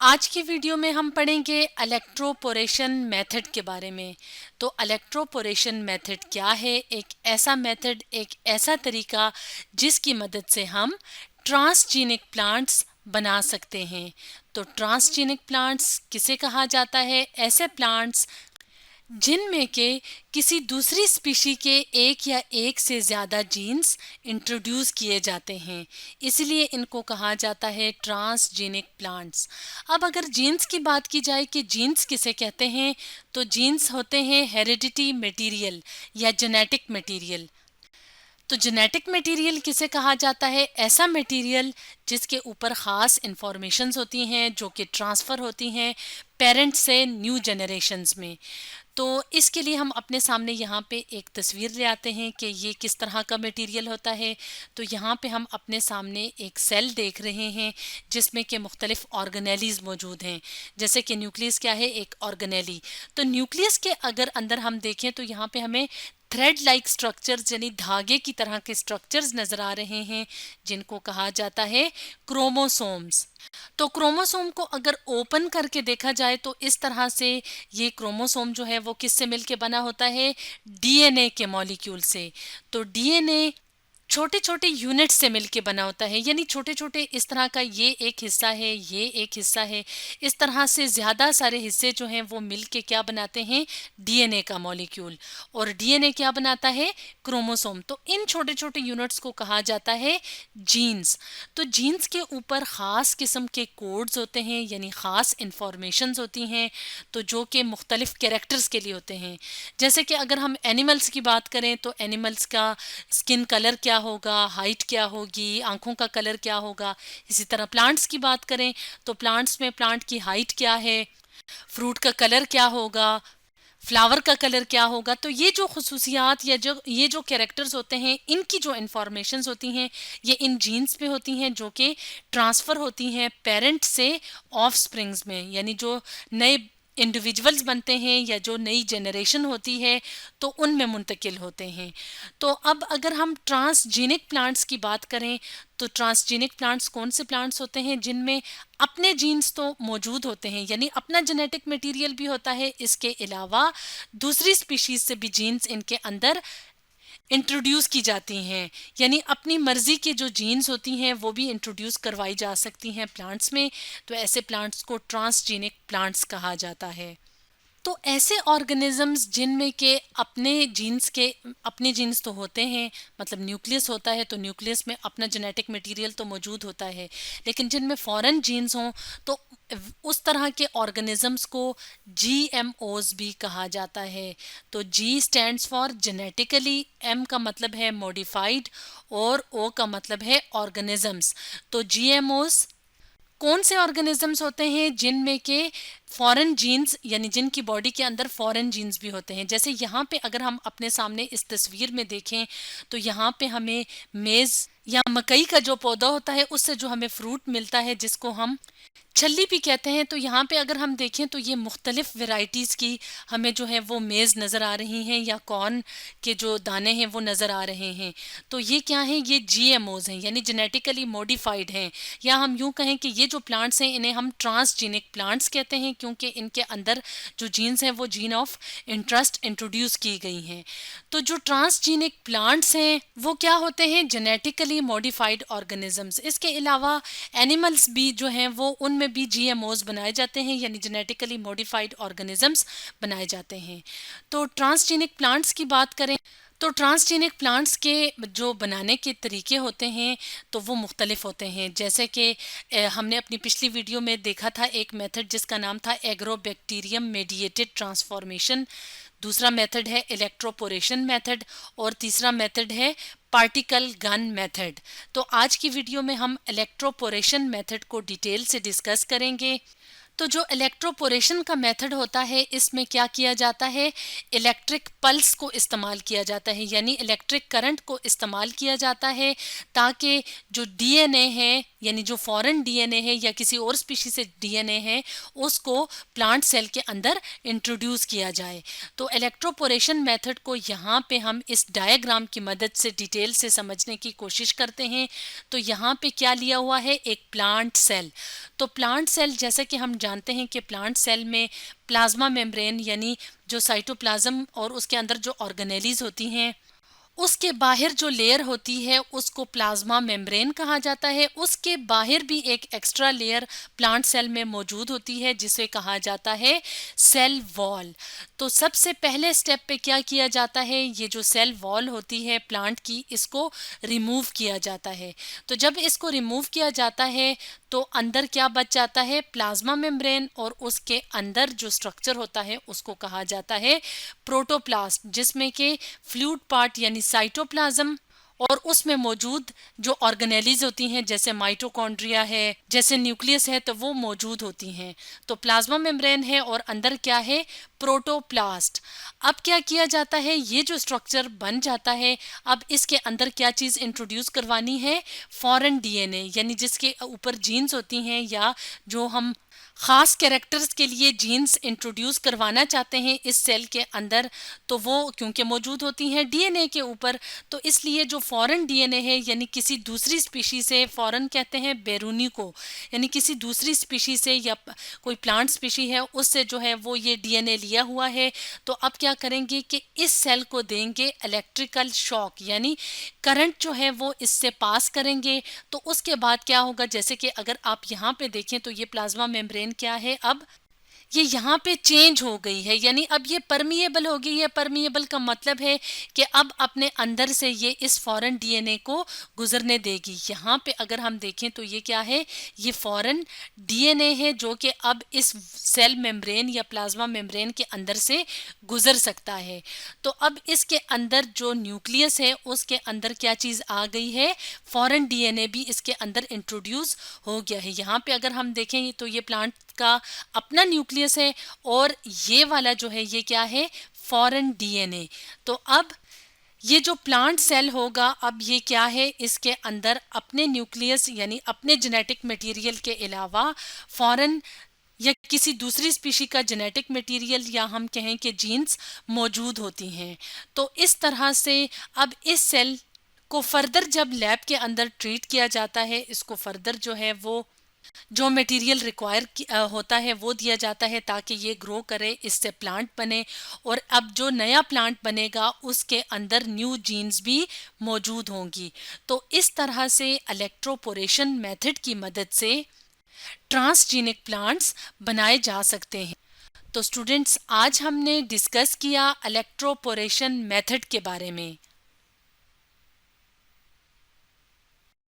आज की वीडियो में हम पढ़ेंगे इलेक्ट्रोपोरेशन मेथड के बारे में। तो इलेक्ट्रोपोरेशन मेथड क्या है? एक ऐसा मेथड, एक ऐसा तरीका जिसकी मदद से हम ट्रांसजेनिक प्लांट्स बना सकते हैं। तो ट्रांसजेनिक प्लांट्स किसे कहा जाता है? ऐसे प्लांट्स जिनमें के किसी दूसरी स्पीशी के एक या एक से ज़्यादा जीन्स इंट्रोड्यूस किए जाते हैं, इसलिए इनको कहा जाता है ट्रांसजेनिक प्लांट्स। अब अगर जीन्स की बात की जाए कि जीन्स किसे कहते हैं, तो जीन्स होते हैं हेरिडिटी मटेरियल या जेनेटिक मटेरियल। तो जेनेटिक मटेरियल किसे कहा जाता है? ऐसा मटेरियल जिसके ऊपर ख़ास इंफॉर्मेशंस होती हैं जो कि ट्रांसफ़र होती हैं पेरेंट्स से न्यू जनरेशन्स में। तो इसके लिए हम अपने सामने यहाँ पे एक तस्वीर ले आते हैं कि ये किस तरह का मटेरियल होता है। तो यहाँ पे हम अपने सामने एक सेल देख रहे हैं जिसमें कि मुख्तलिफ ऑर्गेनेलीज मौजूद हैं। जैसे कि न्यूक्लियस क्या है? एक ऑर्गेनेली। तो न्यूक्लियस के अगर अंदर हम देखें तो यहाँ पे हमें थ्रेड लाइक स्ट्रक्चर्स यानी धागे की तरह के स्ट्रक्चर्स नज़र आ रहे हैं जिनको कहा जाता है क्रोमोसोम्स। तो क्रोमोसोम को अगर ओपन करके देखा जाए तो इस तरह से ये क्रोमोसोम जो है वो किससे मिलके बना होता है? डीएनए के मॉलिक्यूल से। तो डीएनए छोटे छोटे यूनिट से मिलके बना होता है, यानी छोटे छोटे इस तरह का ये एक हिस्सा है, ये एक हिस्सा है, इस तरह से ज़्यादा सारे हिस्से जो हैं वो मिलके क्या बनाते हैं? डीएनए का मॉलिक्यूल। और डीएनए क्या बनाता है? क्रोमोसोम। तो इन छोटे छोटे यूनिट्स को कहा जाता है जीन्स। तो जीन्स के ऊपर ख़ास किस्म के कोड्स होते हैं, यानी ख़ास इंफॉर्मेशंस होती हैं, तो जो कि मुख्तलिफ कैरेक्टर्स के लिए होते हैं। जैसे कि अगर हम एनिमल्स की बात करें तो एनिमल्स का स्किन कलर क्या होगा, हाइट क्या होगी, आंखों का कलर क्या होगा। इसी तरह प्लांट्स की बात करें तो प्लांट्स में प्लांट की हाइट क्या है, फ्रूट का कलर क्या होगा, फ्लावर का कलर क्या होगा। तो ये जो खसूसियात या जो ये जो कैरेक्टर्स होते हैं, इनकी जो इंफॉर्मेशंस होती हैं ये इन जीन्स पे होती हैं जो कि ट्रांसफ़र होती हैं पेरेंट से ऑफ स्प्रिंग्स में, यानी जो नए इंडिविजुअल्स बनते हैं या जो नई जनरेशन होती है तो उनमें मुंतकिल होते हैं। तो अब अगर हम ट्रांसजेनिक प्लांट्स की बात करें तो ट्रांसजेनिक प्लांट्स कौन से प्लांट्स होते हैं जिनमें अपने जीन्स तो मौजूद होते हैं, यानी अपना जेनेटिक मटेरियल भी होता है, इसके अलावा दूसरी स्पीशीज से भी जीन्स इनके अंदर इंट्रोड्यूस की जाती हैं, यानी अपनी मर्जी के जो जीन्स होती हैं वो भी इंट्रोड्यूस करवाई जा सकती हैं प्लांट्स में। तो ऐसे प्लांट्स को ट्रांसजेनिक प्लांट्स कहा जाता है। तो ऐसे ऑर्गेनिजम्स जिनमें के अपने जीन्स तो होते हैं, मतलब न्यूक्लियस होता है, तो न्यूक्लियस में अपना जेनेटिक मटेरियल तो मौजूद होता है, लेकिन जिनमें फॉरेन जीन्स हों तो उस तरह के ऑर्गेनिजम्स को जीएमओज भी कहा जाता है। तो G stands for genetically, M का मतलब है मॉडिफाइड और ओ का मतलब है ऑर्गेनिजम्स। तो जीएमओज कौन से ऑर्गेनिजम्स होते हैं जिनमें के फॉरेन जीन्स, यानी जिनकी बॉडी के अंदर फॉरेन जीन्स भी होते हैं। जैसे यहाँ पे अगर हम अपने सामने इस तस्वीर में देखें तो यहाँ पे हमें मेज़ या मकई का जो पौधा होता है उससे जो हमें फ्रूट मिलता है जिसको हम छल्ली भी कहते हैं, तो यहाँ पे अगर हम देखें तो ये मुख्तलिफ वेराइटीज़ की हमें जो है वो मेज़ नज़र आ रही हैं या कॉर्न के जो दाने हैं वो नज़र आ रहे हैं। तो ये क्या है? ये जीएमओज हैं, यानी जेनेटिकली मॉडिफाइड हैं, या हम यूँ कहें कि ये जो प्लांट्स हैं इन्हें हम ट्रांसजेनिक प्लांट्स कहते हैं क्योंकि इनके अंदर जो जीन्स हैं वो जीन ऑफ इंटरेस्ट इंट्रोड्यूस की गई हैं। तो जो ट्रांसजेनिक प्लांट्स हैं वो क्या होते हैं? Genetically modified organisms. इसके अलावा एनिमल्स भी जो हैं वो उनमें भी जीएमओज बनाए जाते हैं, यानी जेनेटिकली मॉडिफाइड ऑर्गेनिजम्स बनाए जाते हैं। तो ट्रांसजेनिक प्लांट्स की बात करें तो ट्रांसजेनिक प्लांट्स के जो बनाने के तरीके होते हैं तो वो मुख्तलिफ होते हैं। जैसे कि हमने अपनी पिछली वीडियो में देखा था एक मेथड जिसका नाम था एग्रोबैक्टीरियम मेडिएटेड ट्रांसफॉर्मेशन, दूसरा मेथड है इलेक्ट्रोपोरेशन मेथड और तीसरा मेथड है पार्टिकल गन मेथड। तो आज की वीडियो में हम इलेक्ट्रोपोरेशन मेथड को डिटेल से डिस्कस करेंगे। तो जो इलेक्ट्रोपोरेशन का मेथड होता है इसमें क्या किया जाता है? इलेक्ट्रिक पल्स को इस्तेमाल किया जाता है, यानी इलेक्ट्रिक करंट को इस्तेमाल किया जाता है ताकि जो डीएनए है, यानी जो फॉरेन डीएनए है या किसी और स्पीशीज से डीएनए है, उसको प्लांट सेल के अंदर इंट्रोड्यूस किया जाए। तो इलेक्ट्रोपोरेशन मेथड को यहाँ पे हम इस डायग्राम की मदद से डिटेल से समझने की कोशिश करते हैं। तो यहाँ पे क्या लिया हुआ है? एक प्लांट सेल। तो प्लांट सेल, जैसे कि हम जानते हैं कि प्लांट सेल में प्लाज्मा मेम्ब्रेन यानी जो साइटोप्लाज्म और उसके अंदर जो ऑर्गेनेलीज होती हैं, उसके बाहर जो लेयर होती है उसको प्लाज्मा मेम्ब्रेन कहा जाता है। उसके बाहर भी एक एक्स्ट्रा लेयर प्लांट सेल में मौजूद होती है जिसे कहा जाता है सेल वॉल। तो सबसे पहले स्टेप पे क्या किया जाता है, ये जो सेल वॉल होती है प्लांट की, इसको रिमूव किया जाता है। तो जब इसको रिमूव किया जाता है तो अंदर क्या बच जाता है, प्लाज्मा मेम्ब्रेन, और उसके अंदर जो स्ट्रक्चर होता है उसको कहा जाता है प्रोटोप्लास्ट, जिसमें के फ्लूइड पार्ट यानी साइटोप्लाज्म और उसमें मौजूद जो ऑर्गेनेलीज होती हैं जैसे माइटोकॉन्ड्रिया है, जैसे न्यूक्लियस है, तो वो मौजूद होती हैं। तो प्लाज्मा मेम्ब्रेन है और अंदर क्या है, प्रोटोप्लास्ट। अब क्या किया जाता है, ये जो स्ट्रक्चर बन जाता है, अब इसके अंदर क्या चीज़ इंट्रोड्यूस करवानी है, फॉरेन डीएनए, यानी जिसके ऊपर जीन्स होती हैं या जो हम खास कैरेक्टर्स के लिए जीन्स इंट्रोड्यूस करवाना चाहते हैं इस सेल के अंदर, तो वो क्योंकि मौजूद होती हैं डीएनए के ऊपर, तो इसलिए जो फॉरेन डीएनए है यानी किसी दूसरी स्पीशी से, फॉरेन कहते हैं बैरूनी को, यानी किसी दूसरी स्पीशी से या कोई प्लांट स्पीशी है उससे जो है वो ये डीएनए लिया हुआ है, तो अब क्या करेंगे कि इस सेल को देंगे इलेक्ट्रिकल शॉक, यानी करंट जो है वो इससे पास करेंगे। तो उसके बाद क्या होगा, जैसे कि अगर आप यहाँ पे देखें तो ये प्लाज्मा मेम्ब्रेन क्या है, अब ये यहाँ पे चेंज हो गई है, यानी अब ये परमिएबल हो गई है। परमिएबल का मतलब है कि अब अपने अंदर से ये इस फॉरेन डीएनए को गुजरने देगी। यहाँ पे अगर हम देखें तो ये क्या है, ये फॉरेन डीएनए है जो कि अब इस सेल मेम्ब्रेन या प्लाज्मा मेम्ब्रेन के अंदर से गुजर सकता है। तो अब इसके अंदर जो न्यूक्लियस है उसके अंदर क्या चीज़ आ गई है, फॉरेन डीएनए भी इसके अंदर इंट्रोड्यूस हो गया है। यहाँ पे अगर हम देखें तो ये प्लांट का अपना न्यूक्लियस है और ये वाला जो है ये क्या है, फॉरेन डीएनए। तो अब ये जो प्लांट सेल होगा, अब ये क्या है, इसके अंदर अपने न्यूक्लियस यानी अपने जेनेटिक मटेरियल के अलावा फॉरेन या किसी दूसरी स्पीशी का जेनेटिक मटेरियल या हम कहें कि जीन्स मौजूद होती हैं। तो इस तरह से अब इस सेल को फर्दर जब लैब के अंदर ट्रीट किया जाता है, इसको फर्दर जो है वो जो मटेरियल रिक्वायर होता है वो दिया जाता है ताकि ये ग्रो करे, इससे प्लांट बने, और अब जो नया प्लांट बनेगा उसके अंदर न्यू जीन्स भी मौजूद होंगी। तो इस तरह से इलेक्ट्रोपोरेशन मेथड की मदद से ट्रांसजीनिक प्लांट्स बनाए जा सकते हैं। तो स्टूडेंट्स, आज हमने डिस्कस किया इलेक्ट्रोपोरेशन मेथड के बारे में।